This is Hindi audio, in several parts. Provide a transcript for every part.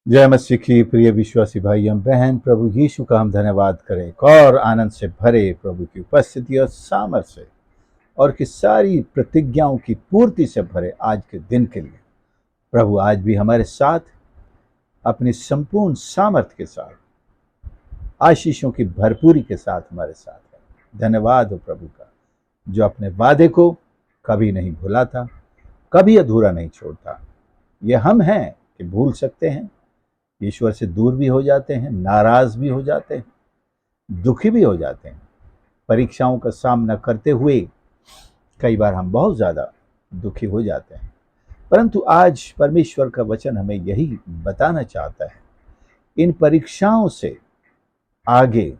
जय मसीह की प्रिय विश्वासी भाई एवं बहन, प्रभु यीशु का हम धन्यवाद करें। एक और आनंद से भरे प्रभु की उपस्थिति और सामर्थ्य से और की सारी प्रतिज्ञाओं की पूर्ति से भरे आज के दिन के लिए प्रभु आज भी हमारे साथ अपनी संपूर्ण सामर्थ्य के साथ, आशीषों की भरपूरी के साथ हमारे साथ है। धन्यवाद हो प्रभु का, जो अपने वादे को कभी नहीं भुलाता, कभी अधूरा नहीं छोड़ता। ये हम हैं कि भूल सकते हैं, ईश्वर से दूर भी हो जाते हैं, नाराज भी हो जाते हैं, दुखी भी हो जाते हैं। परीक्षाओं का सामना करते हुए कई बार हम बहुत ज्यादा दुखी हो जाते हैं, परंतु आज परमेश्वर का वचन हमें यही बताना चाहता है, इन परीक्षाओं से आगे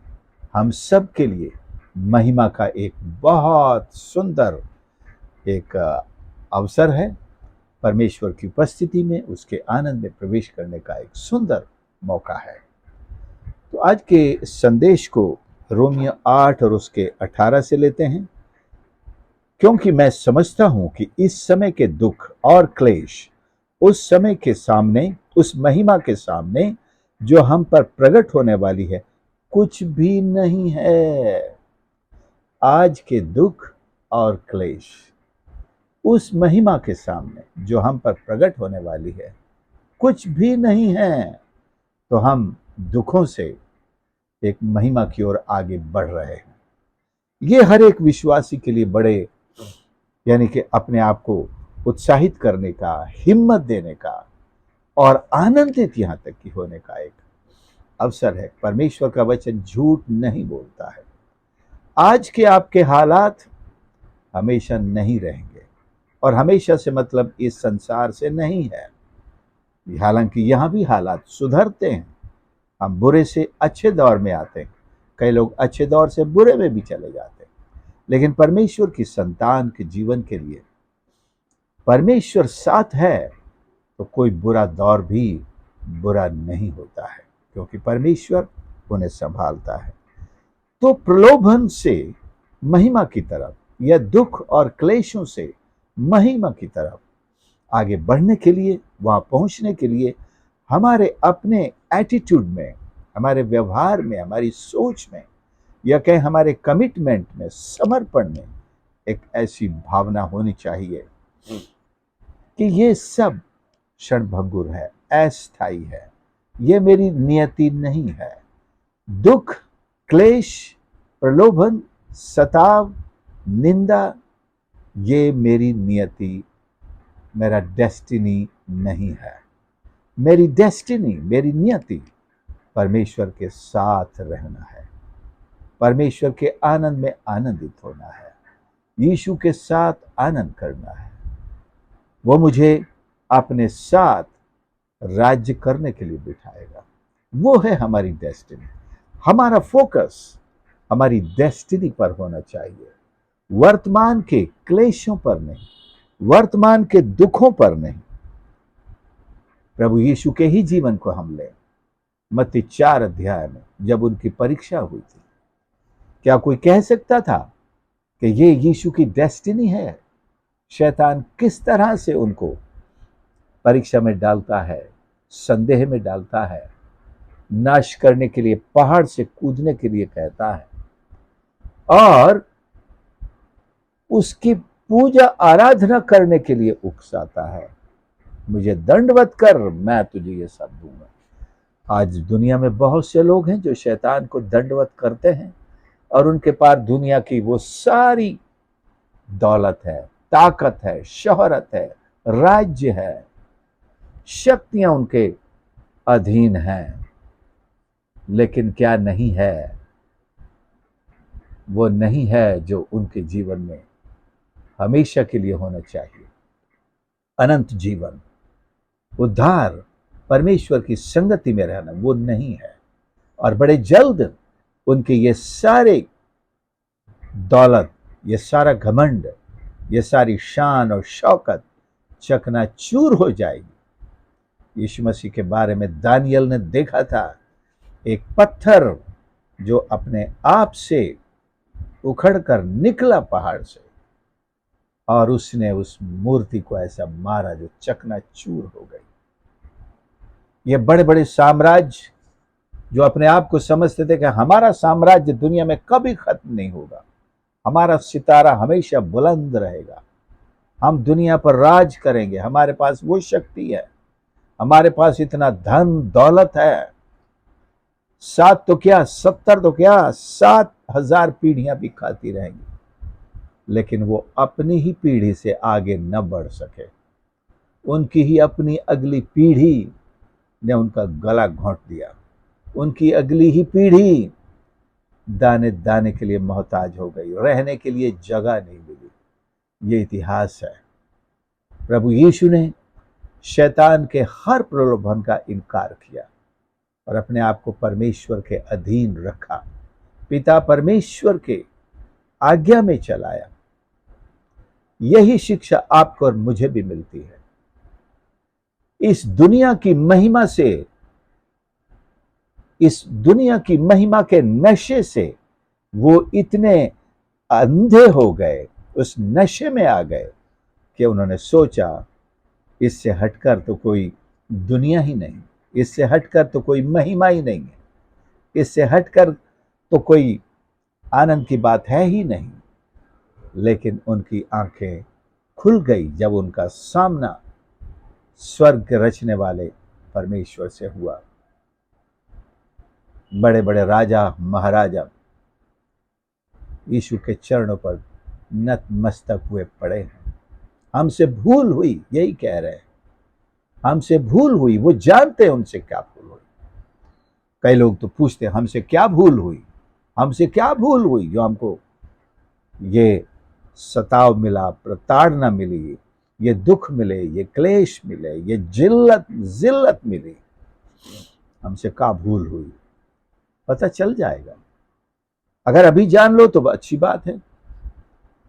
हम सब के लिए महिमा का एक बहुत सुंदर एक अवसर है। परमेश्वर की उपस्थिति में, उसके आनंद में प्रवेश करने का एक सुंदर मौका है। तो आज के संदेश को रोमियो 8 और उसके 18 से लेते हैं। क्योंकि मैं समझता हूं कि इस समय के दुख और क्लेश उस समय के सामने, उस महिमा के सामने जो हम पर प्रकट होने वाली है, कुछ भी नहीं है। आज के दुख और क्लेश उस महिमा के सामने जो हम पर प्रकट होने वाली है, कुछ भी नहीं है। तो हम दुखों से एक महिमा की ओर आगे बढ़ रहे हैं। ये हर एक विश्वासी के लिए बड़े, यानी कि अपने आप को उत्साहित करने का, हिम्मत देने का और आनंदित यहां तक कि होने का एक अवसर है। परमेश्वर का वचन झूठ नहीं बोलता है। आज के आपके हालात हमेशा नहीं रहेंगे, और हमेशा से मतलब इस संसार से नहीं है। हालांकि यहां भी हालात सुधरते हैं, हम बुरे से अच्छे दौर में आते हैं, कई लोग अच्छे दौर से बुरे में भी चले जाते हैं, लेकिन परमेश्वर की संतान के जीवन के लिए परमेश्वर साथ है तो कोई बुरा दौर भी बुरा नहीं होता है, क्योंकि परमेश्वर उन्हें संभालता है। तो प्रलोभन से महिमा की तरफ या दुख और क्लेशों से महिमा की तरफ आगे बढ़ने के लिए, वहां पहुंचने के लिए हमारे अपने एटीट्यूड में, हमारे व्यवहार में, हमारी सोच में, या कहें हमारे कमिटमेंट में, समर्पण में एक ऐसी भावना होनी चाहिए कि ये सब क्षणभंगुर है, अस्थायी है, ये मेरी नियति नहीं है। दुख, क्लेश, प्रलोभन, सताव, निंदा, ये मेरी नियति, मेरा डेस्टिनी नहीं है। मेरी डेस्टिनी, मेरी नियति परमेश्वर के साथ रहना है, परमेश्वर के आनंद में आनंदित होना है, यीशु के साथ आनंद करना है। वो मुझे अपने साथ राज्य करने के लिए बिठाएगा। वो है हमारी डेस्टिनी। हमारा फोकस हमारी डेस्टिनी पर होना चाहिए, वर्तमान के क्लेशों पर नहीं, वर्तमान के दुखों पर नहीं। प्रभु यीशु के ही जीवन को हम लें। मत्ती 4 अध्याय में जब उनकी परीक्षा हुई थी, क्या कोई कह सकता था कि ये यीशु की डेस्टिनी है? शैतान किस तरह से उनको परीक्षा में डालता है, संदेह में डालता है, नाश करने के लिए पहाड़ से कूदने के लिए कहता है, और उसकी पूजा आराधना करने के लिए उकसाता है। मुझे दंडवत कर, मैं तुझे ये सब दूंगा। आज दुनिया में बहुत से लोग हैं जो शैतान को दंडवत करते हैं, और उनके पास दुनिया की वो सारी दौलत है, ताकत है, शोहरत है, राज्य है, शक्तियां उनके अधीन हैं। लेकिन क्या नहीं है? वो नहीं है जो उनके जीवन में हमेशा के लिए होना चाहिए। अनंत जीवन, उद्धार, परमेश्वर की संगति में रहना, वो नहीं है। और बड़े जल्द उनके ये सारे दौलत, ये सारा घमंड, ये सारी शान और शौकत चकनाचूर हो जाएगी। यीशु मसीह के बारे में दानियल ने देखा था, एक पत्थर जो अपने आप से उखड़कर निकला पहाड़ से, और उसने उस मूर्ति को ऐसा मारा जो चकनाचूर हो गई। ये बड़े बड़े साम्राज्य जो अपने आप को समझते थे कि हमारा साम्राज्य दुनिया में कभी खत्म नहीं होगा, हमारा सितारा हमेशा बुलंद रहेगा, हम दुनिया पर राज करेंगे, हमारे पास वो शक्ति है, हमारे पास इतना धन दौलत है, 7 तो क्या 70 तो क्या 7,000 पीढ़ियां भी खाती रहेंगी, लेकिन वो अपनी ही पीढ़ी से आगे न बढ़ सके। उनकी ही अपनी अगली पीढ़ी ने उनका गला घोंट दिया, उनकी अगली ही पीढ़ी दाने दाने के लिए मोहताज हो गई, रहने के लिए जगह नहीं मिली। ये इतिहास है। प्रभु यीशु ने शैतान के हर प्रलोभन का इनकार किया और अपने आप को परमेश्वर के अधीन रखा, पिता परमेश्वर के आज्ञा में चलाया। यही शिक्षा आपको और मुझे भी मिलती है। इस दुनिया की महिमा से, इस दुनिया की महिमा के नशे से वो इतने अंधे हो गए, उस नशे में आ गए कि उन्होंने सोचा इससे हटकर तो कोई दुनिया ही नहीं, इससे हटकर तो कोई महिमा ही नहीं है, इससे हटकर तो कोई आनंद की बात है ही नहीं। लेकिन उनकी आंखें खुल गई जब उनका सामना स्वर्ग के रचने वाले परमेश्वर से हुआ। बड़े बड़े राजा महाराजा यीशु के चरणों पर नतमस्तक हुए पड़े हैं। हमसे भूल हुई, यही कह रहे हैं, हमसे भूल हुई। वो जानते हैं उनसे क्या भूल हुई। कई लोग तो पूछते हैं हमसे क्या भूल हुई, हमसे क्या भूल हुई जो हमको ये सताव मिला, प्रताड़ना मिली, ये दुख मिले, ये क्लेश मिले, ये जिल्लत मिली, हमसे क्या भूल हुई। पता चल जाएगा। अगर अभी जान लो तो अच्छी बात है,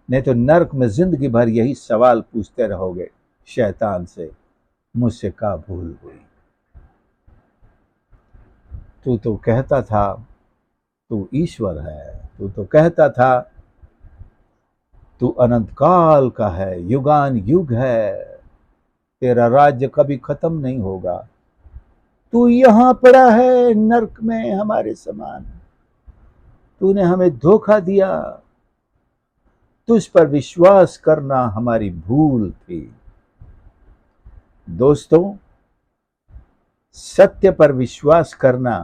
नहीं तो नरक में जिंदगी भर यही सवाल पूछते रहोगे शैतान से, मुझसे क्या भूल हुई। तू तो कहता था तू ईश्वर है, तू तो कहता था तू अनंत काल का है, युगान युग है, तेरा राज्य कभी खत्म नहीं होगा, तू यहां पड़ा है नरक में हमारे समान, तूने हमें धोखा दिया, तुझ पर विश्वास करना हमारी भूल थी। दोस्तों, सत्य पर विश्वास करना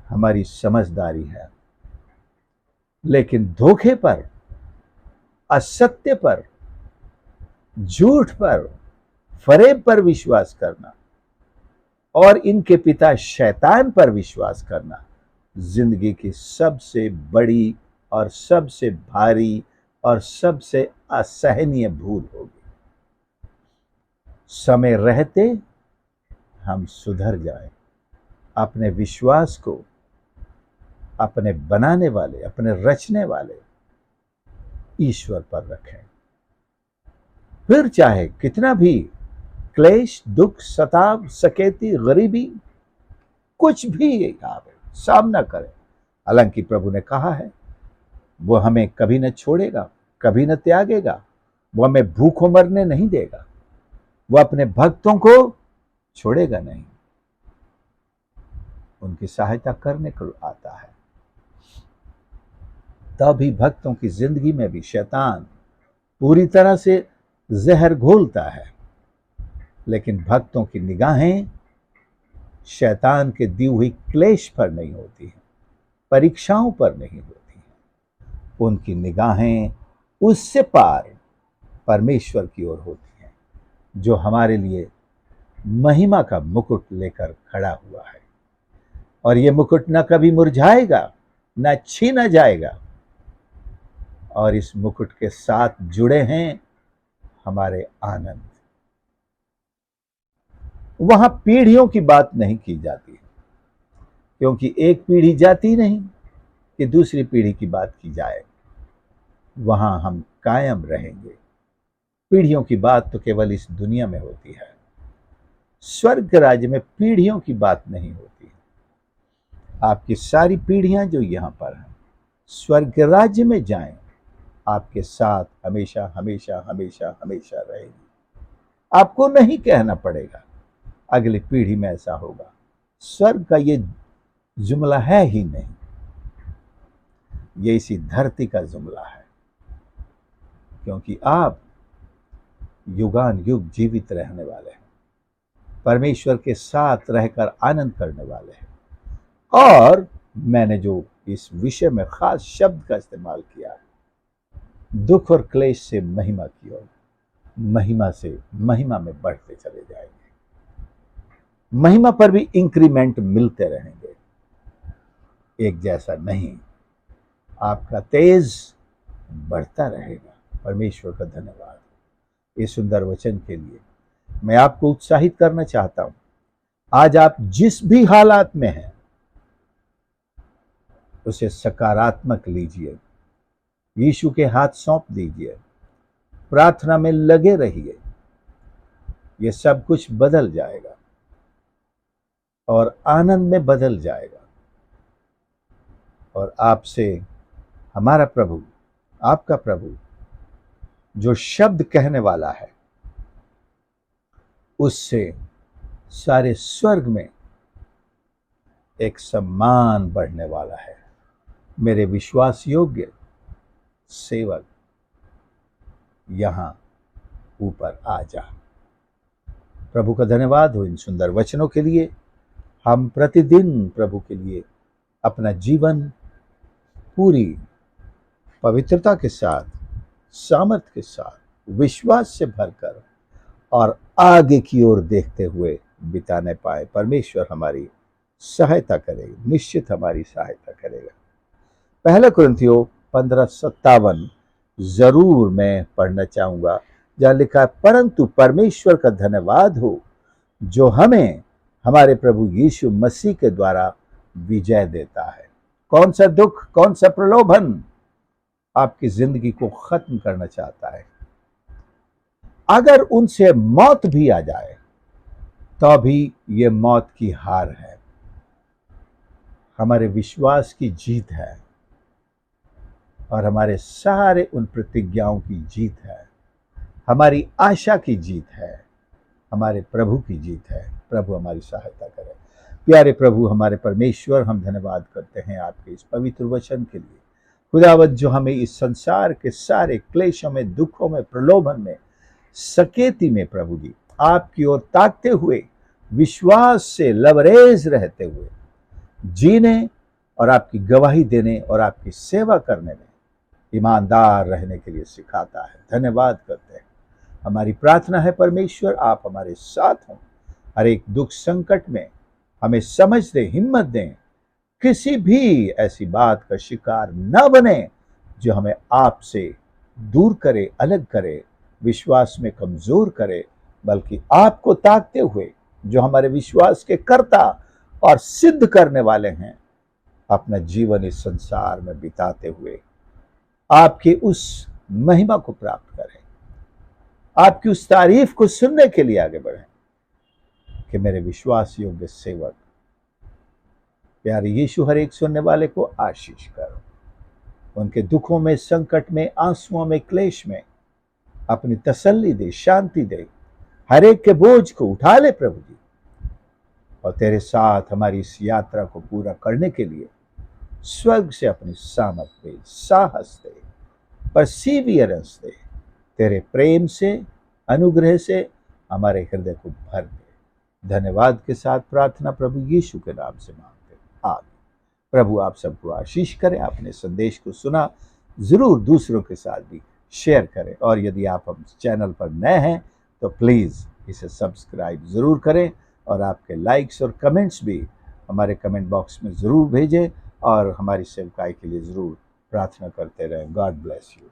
हमारी समझदारी है, लेकिन धोखे पर, असत्य पर, झूठ पर, फरेब पर विश्वास करना और इनके पिता शैतान पर विश्वास करना जिंदगी की सबसे बड़ी और सबसे भारी और सबसे असहनीय भूल होगी। समय रहते हम सुधर जाएं, अपने विश्वास को अपने बनाने वाले, अपने रचने वाले ईश्वर पर रखें। फिर चाहे कितना भी क्लेश, दुख, सताव, सकेती, गरीबी, कुछ भी आवे, सामना करें। हालांकि प्रभु ने कहा है वो हमें कभी न छोड़ेगा, कभी न त्यागेगा, वो हमें भूखों मरने नहीं देगा, वो अपने भक्तों को छोड़ेगा नहीं, उनकी सहायता करने को आता है। तभी भक्तों की जिंदगी में भी शैतान पूरी तरह से जहर घोलता है, लेकिन भक्तों की निगाहें शैतान के दी हुई क्लेश पर नहीं होती हैं, परीक्षाओं पर नहीं होती हैं। उनकी निगाहें उससे पार परमेश्वर की ओर होती हैं, जो हमारे लिए महिमा का मुकुट लेकर खड़ा हुआ है। और ये मुकुट न कभी मुरझाएगा, न छीना जाएगा। और इस मुकुट के साथ जुड़े हैं हमारे आनंद। वहां पीढ़ियों की बात नहीं की जाती, क्योंकि एक पीढ़ी जाती नहीं कि दूसरी पीढ़ी की बात की जाए। वहां हम कायम रहेंगे। पीढ़ियों की बात तो केवल इस दुनिया में होती है। स्वर्ग राज्य में पीढ़ियों की बात नहीं होती। आपकी सारी पीढ़ियां जो यहां पर हैं, स्वर्ग राज्य में जाएं, आपके साथ हमेशा हमेशा हमेशा हमेशा रहेगी। आपको नहीं कहना पड़ेगा, अगली पीढ़ी में ऐसा होगा। स्वर्ग का ये जुमला है ही नहीं, ये इसी धरती का जुमला है, क्योंकि आप युगान युग जीवित रहने वाले हैं, परमेश्वर के साथ रहकर आनंद करने वाले हैं। और मैंने जो इस विषय में खास शब्द का इस्तेमाल किया है, दुख और क्लेश से महिमा की ओर, महिमा से महिमा में बढ़ते चले जाएंगे। महिमा पर भी इंक्रीमेंट मिलते रहेंगे, एक जैसा नहीं। आपका तेज बढ़ता रहेगा। परमेश्वर का धन्यवाद इस सुंदर वचन के लिए। मैं आपको उत्साहित करना चाहता हूं, आज आप जिस भी हालात में हैं उसे सकारात्मक लीजिए, यीशु के हाथ सौंप दीजिए, प्रार्थना में लगे रहिए। ये सब कुछ बदल जाएगा और आनंद में बदल जाएगा, और आपसे हमारा प्रभु, आपका प्रभु जो शब्द कहने वाला है, उससे सारे स्वर्ग में एक सम्मान बढ़ने वाला है। मेरे विश्वास योग्य सेवक, यहां ऊपर आ जा। प्रभु का धन्यवाद हो इन सुंदर वचनों के लिए। हम प्रतिदिन प्रभु के लिए अपना जीवन पूरी पवित्रता के साथ, सामर्थ्य के साथ, विश्वास से भरकर और आगे की ओर देखते हुए बिताने पाए। परमेश्वर हमारी सहायता करेगा, निश्चित हमारी सहायता करेगा। पहला कुरिन्थियों 15:57 जरूर मैं पढ़ना चाहूंगा, जहां लिखा है, परंतु परमेश्वर का धन्यवाद हो जो हमें हमारे प्रभु यीशु मसीह के द्वारा विजय देता है। कौन सा दुख, कौन सा प्रलोभन आपकी जिंदगी को खत्म करना चाहता है, अगर उनसे मौत भी आ जाए तो भी ये मौत की हार है, हमारे विश्वास की जीत है और हमारे सारे उन प्रतिज्ञाओं की जीत है, हमारी आशा की जीत है, हमारे प्रभु की जीत है। प्रभु हमारी सहायता करे। प्यारे प्रभु हमारे परमेश्वर, हम धन्यवाद करते हैं आपके इस पवित्र वचन के लिए। खुदावत जो हमें इस संसार के सारे क्लेशों में, दुखों में, प्रलोभन में, सकेती में प्रभु जी आपकी ओर ताकते हुए, विश्वास से लबरेज रहते हुए जीने और आपकी गवाही देने और आपकी सेवा करने में ईमानदार रहने के लिए सिखाता है। धन्यवाद करते हैं। हमारी प्रार्थना है परमेश्वर, आप हमारे साथ हों, हर एक दुख संकट में हमें समझ दें, हिम्मत दें, किसी भी ऐसी बात का शिकार न बने जो हमें आपसे दूर करे, अलग करे, विश्वास में कमजोर करे, बल्कि आपको ताकते हुए जो हमारे विश्वास के कर्ता और सिद्ध करने वाले हैं, अपना जीवन इस संसार में बिताते हुए आपकी उस महिमा को प्राप्त करें, आपकी उस तारीफ को सुनने के लिए आगे बढ़ें कि मेरे विश्वास योग्य सेवक प्यारे यीशु हर एक सुनने वाले को आशीष करो, उनके दुखों में, संकट में, आंसुओं में, क्लेश में अपनी तसल्ली दे, शांति दे, हर एक के बोझ को उठा ले प्रभु जी, और तेरे साथ हमारी इस यात्रा को पूरा करने के लिए स्वर्ग से अपनी सामर्थ्य दे, साहस दे, परसीवियरेंस दे, तेरे प्रेम से, अनुग्रह से हमारे हृदय को भर दे। धन्यवाद के साथ प्रार्थना प्रभु यीशु के नाम से मांगते हैं, आमीन। प्रभु आप सबको आशीष करें। आपने संदेश को सुना, जरूर दूसरों के साथ भी शेयर करें, और यदि आप हम चैनल पर नए हैं तो प्लीज़ इसे सब्सक्राइब ज़रूर करें, और आपके लाइक्स और कमेंट्स भी हमारे कमेंट बॉक्स में ज़रूर भेजें, और हमारी सेवकाई के लिए ज़रूर प्रार्थना करते रहें। God bless you.